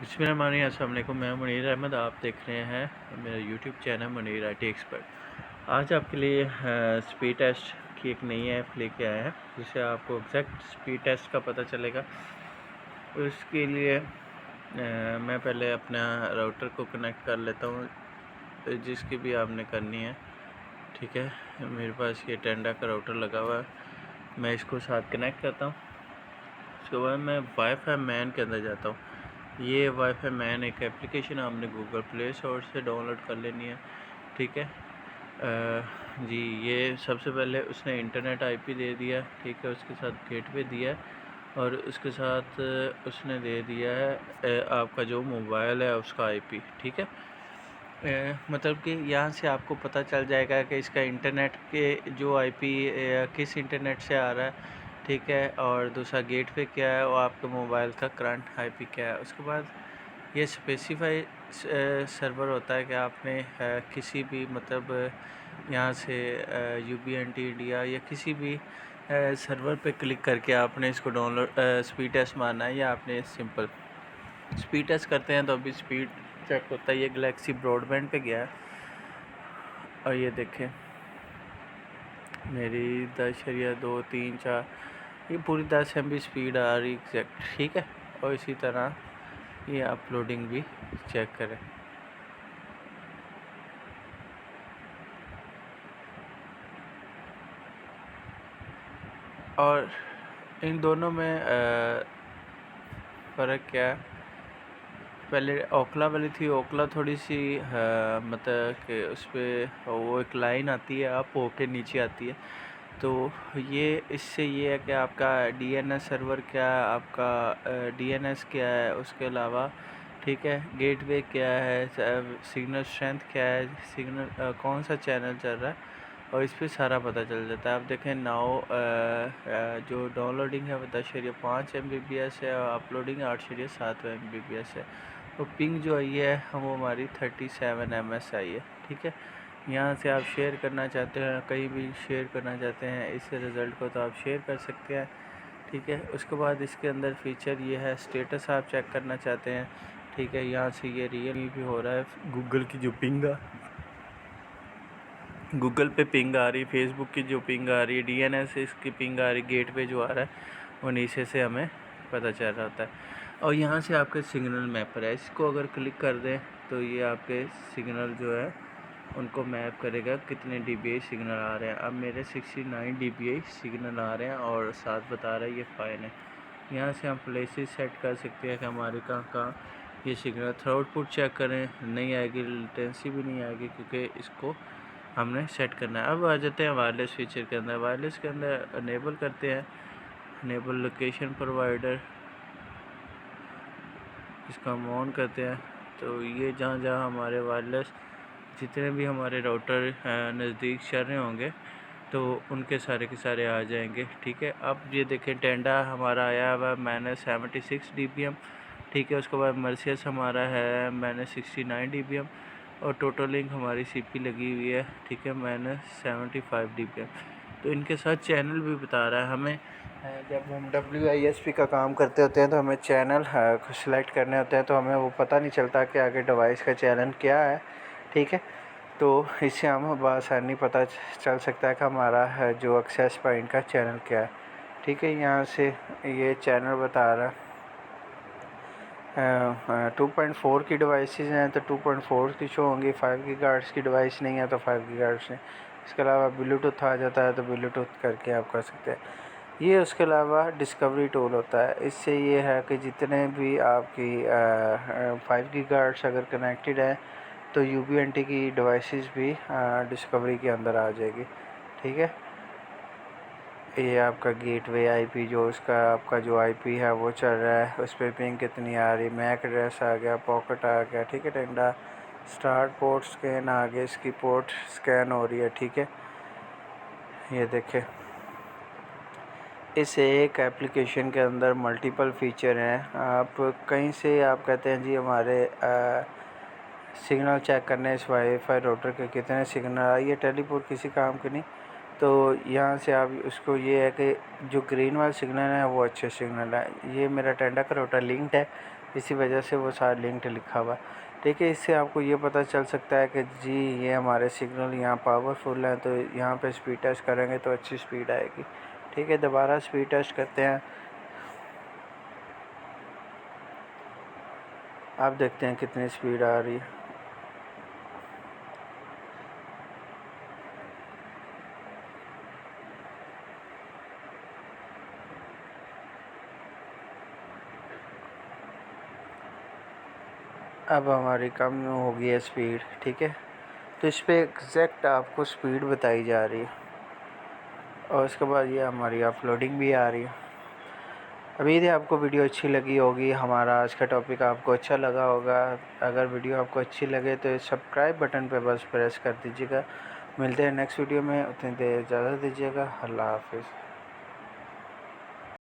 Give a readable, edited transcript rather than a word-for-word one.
बिस्मिल्लाहिर्रहमानिर्रहीम। अस्सलाम वालेकुम। मैं मुनीर अहमद, आप देख रहे हैं मेरा YouTube channel Munir IT expert. आज आपके लिए स्पीड टेस्ट की एक नई ऐप लेके आए हैं जिससे आपको एग्जैक्ट स्पीड टेस्ट का पता चलेगा। उसके लिए मैं पहले अपना राउटर को कनेक्ट कर लेता हूँ जिसकी भी आपने करनी है। ठीक है, मेरे पास ये टेंडा का राउटर लगा हुआ है, मैं इसको साथ कनेक्ट करता हूँ। उसके बाद मैं वाईफाई मैन के अंदर जाता हूँ। ये वाईफाई मैन एक एप्लीकेशन आपने गूगल प्ले स्टोर से डाउनलोड कर लेनी है। ठीक है जी, ये सबसे पहले उसने इंटरनेट IP दे दिया। ठीक है, उसके साथ गेटवे दिया और उसके साथ उसने दे दिया है आपका जो मोबाइल है उसका IP। ठीक है, मतलब कि यहाँ से आपको पता चल जाएगा कि इसका इंटरनेट के जो IP किस इंटरनेट से आ रहा है। ठीक है, और दूसरा गेटवे क्या है और आपके मोबाइल का करंट IP क्या है। उसके बाद ये स्पेसिफाई सर्वर होता है कि आपने किसी भी मतलब यहाँ से UBNT इंडिया या किसी भी सर्वर पे क्लिक करके आपने इसको डाउनलोड स्पीड टेस्ट मारना है, या आपने सिंपल स्पीड टेस्ट करते हैं तो अभी स्पीड चेक होता है। ये गैलेक्सी ब्रॉडबैंड पे गया है और ये देखें मेरी 10.234 ये पूरी 10 MB स्पीड आ रही एग्जैक्ट। ठीक है, और इसी तरह ये अपलोडिंग भी चेक करें। और इन दोनों में फ़र्क क्या है, पहले ओखला वाली थी, ओखला थोड़ी सी मतलब कि उस पर वो एक लाइन आती है अप होके नीचे आती है। तो ये इससे ये है कि आपका DNS सर्वर क्या है, आपका DNS क्या है, उसके अलावा ठीक है गेटवे क्या है, सिग्नल स्ट्रेंथ क्या है, सिग्नल कौन सा चैनल चल रहा है, और इस पर सारा पता चल जाता है। आप देखें नाउ जो डाउनलोडिंग है वो 10.5 MBPS है और अपलोडिंग 8.7 MBPS है। तो पिंग जो आई है वो हमारी 37 MS आई है। ठीक है, यहाँ से आप शेयर करना चाहते हैं, कहीं भी शेयर करना चाहते हैं इस रिज़ल्ट को तो आप शेयर कर सकते हैं। ठीक है, उसके बाद इसके अंदर फीचर ये है स्टेटस आप चेक करना चाहते हैं। ठीक है, यहाँ से ये रियल भी हो रहा है, गूगल की जो पिंग गूगल पे पिंग आ रही, फेसबुक की जो पिंग आ रही है, DNS इसकी पिंग आ रही, गेटवे जो आ रहा है वो नीचे से हमें पता चल रहा होता है। और यहाँ से आपके सिग्नल मैपर है, इसको अगर क्लिक कर दें तो ये आपके सिग्नल जो है उनको मैप करेगा कितने dBi सिग्नल आ रहे हैं। अब मेरे 69 dBi सिग्नल आ रहे हैं और साथ बता रहा है ये फाइन है। यहाँ से हम प्लेसेस सेट कर सकते हैं कि हमारे कहाँ ये सिग्नल। थ्रूपुट चेक करें, नहीं आएगी, लेटेंसी भी नहीं आएगी क्योंकि इसको हमने सेट करना है। अब आ जाते हैं वायरलेस फीचर के अंदर। वायरलेस के अंदर अनेबल करते हैं, अनेबल लोकेशन प्रोवाइडर, इसका हम ऑन करते हैं। तो ये जहाँ जहाँ हमारे वायरलेस जितने भी हमारे राउटर नज़दीक चल रहे होंगे तो उनके सारे के सारे आ जाएंगे। ठीक है, अब ये देखें टेंडा हमारा आया हुआ -76 dBm। ठीक है, उसके बाद मर्सियस हमारा है -69 dBm और टोटल लिंक हमारी CP लगी हुई है। ठीक है, -75 dBm। तो इनके साथ चैनल भी बता रहा है हमें। जब हम WISP का काम करते होते हैं तो हमें चैनल सेलेक्ट करने होते हैं, तो हमें वो पता नहीं चलता कि आगे डिवाइस का चैनल क्या है। ठीक है, तो इससे हमें बआसानी पता चल सकता है कि हमारा जो एक्सेस पॉइंट का चैनल क्या है। ठीक है, यहाँ से ये चैनल बता रहा है 2.4 की डिवाइसेस हैं तो 2.4 की शो होंगी, 5 गीगाहर्ट्ज़ की डिवाइस नहीं है तो 5 गीगाहर्ट्ज़ है। इसके अलावा ब्लूटूथ आ जाता है तो ब्लूटूथ करके आप कर सकते हैं। ये उसके अलावा डिस्कवरी टूल होता है, इससे ये है कि जितने भी आपकी 5 गीगाहर्ट्ज़ अगर कनेक्टेड है तो UBNT की डिवाइसेस भी डिस्कवरी के अंदर आ जाएगी। ठीक है, ये आपका गेटवे IP जो उसका आपका जो IP है वो चल रहा है, उस पर पिंग कितनी आ रही, मैक एड्रेस आ गया, पॉकेट आ गया। ठीक है, टेंडा स्टार्ट पोर्ट स्कैन आ गया, इसकी पोर्ट स्कैन हो रही है। ठीक है, ये देखें इस एक एप्लीकेशन के अंदर मल्टीपल फ़ीचर हैं। आप कहीं से आप कहते हैं जी हमारे सिग्नल चेक करने इस वाईफाई राउटर के कितने सिग्नल आए, ये टेलीपोर्ट किसी काम के नहीं। तो यहाँ से आप उसको ये है कि जो ग्रीन वाला सिग्नल है वो अच्छे सिग्नल है। ये मेरा टेंडा का राउटर लिंक्ड है इसी वजह से वो सारा लिंक्ड लिखा हुआ है। ठीक है, इससे आपको ये पता चल सकता है कि जी ये हमारे सिग्नल यहाँ पावरफुल है, तो यहाँ पे स्पीड टेस्ट करेंगे तो अच्छी स्पीड आएगी। ठीक है, दोबारा स्पीड टेस्ट करते हैं। आप देखते हैं कितनी स्पीड आ रही है। अब हमारी कम हो गई है स्पीड। ठीक है, तो इस पर एग्जैक्ट आपको स्पीड बताई जा रही है और उसके बाद ये हमारी अपलोडिंग भी आ रही है। उम्मीद है आपको वीडियो अच्छी लगी होगी, हमारा आज का टॉपिक आपको अच्छा लगा होगा। अगर वीडियो आपको अच्छी लगे तो सब्सक्राइब बटन पर बस प्रेस कर दीजिएगा। मिलते हैं नेक्स्ट वीडियो में, उतनी देर इजाज़त दीजिएगा। अल्लाह हाफिज़।